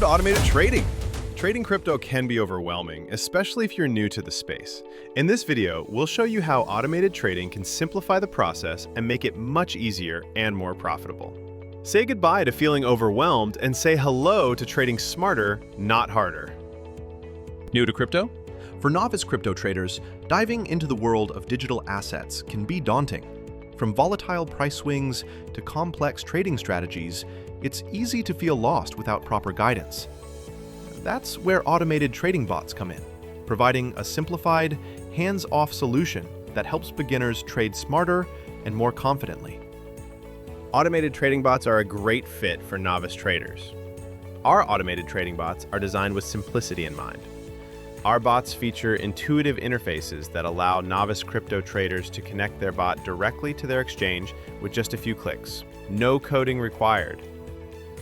to automated trading. Trading crypto can be overwhelming, especially if you're new to the space. In this video, we'll show you how automated trading can simplify the process and make it much easier and more profitable. Say goodbye to feeling overwhelmed and say hello to trading smarter, not harder. New to crypto? For novice crypto traders, diving into the world of digital assets can be daunting. From volatile price swings to complex trading strategies, it's easy to feel lost without proper guidance. That's where automated trading bots come in, providing a simplified, hands-off solution that helps beginners trade smarter and more confidently. Automated trading bots are a great fit for novice traders. Our automated trading bots are designed with simplicity in mind. Our bots feature intuitive interfaces that allow novice crypto traders to connect their bot directly to their exchange with just a few clicks. No coding required.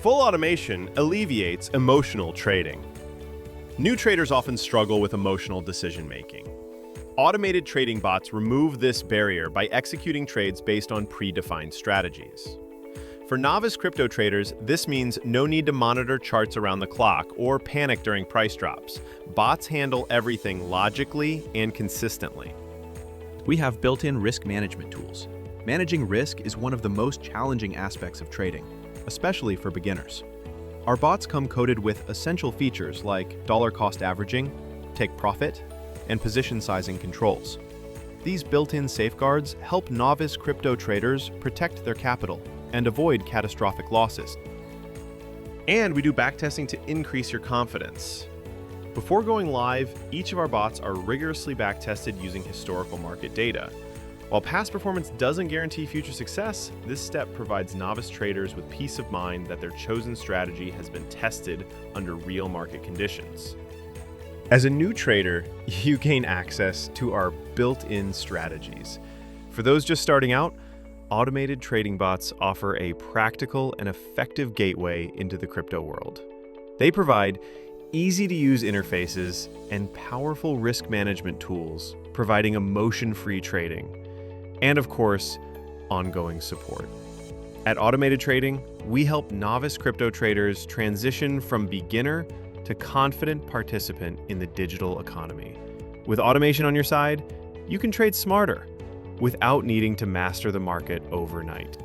Full automation alleviates emotional trading. New traders often struggle with emotional decision-making. Automated trading bots remove this barrier by executing trades based on predefined strategies. For novice crypto traders, this means no need to monitor charts around the clock or panic during price drops. Bots handle everything logically and consistently. We have built-in risk management tools. Managing risk is one of the most challenging aspects of trading, especially for beginners. Our bots come coded with essential features like dollar cost averaging, take profit, and position sizing controls. These built-in safeguards help novice crypto traders protect their capital and avoid catastrophic losses. And we do backtesting to increase your confidence. Before going live, each of our bots are rigorously backtested using historical market data. While past performance doesn't guarantee future success, this step provides novice traders with peace of mind that their chosen strategy has been tested under real market conditions. As a new trader, you gain access to our built-in strategies. For those just starting out, automated trading bots offer a practical and effective gateway into the crypto world. They provide easy-to-use interfaces and powerful risk management tools, providing emotion-free trading. And of course, ongoing support. At Automated Trading, we help novice crypto traders transition from beginner to confident participant in the digital economy. With automation on your side, you can trade smarter without needing to master the market overnight.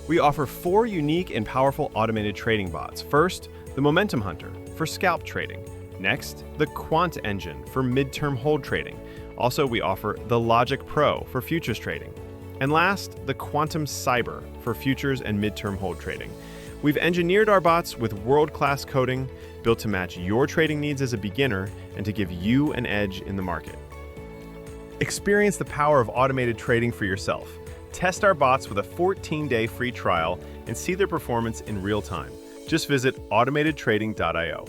We offer 4 unique and powerful automated trading bots. First, the Momentum Hunter for scalp trading. Next, the Quant Engine for midterm hold trading. Also, we offer the Logic Pro for futures trading. And last, the Quantum Cyber for futures and midterm hold trading. We've engineered our bots with world-class coding, built to match your trading needs as a beginner and to give you an edge in the market. Experience the power of automated trading for yourself. Test our bots with a 14-day free trial and see their performance in real time. Just visit automatedtrading.io.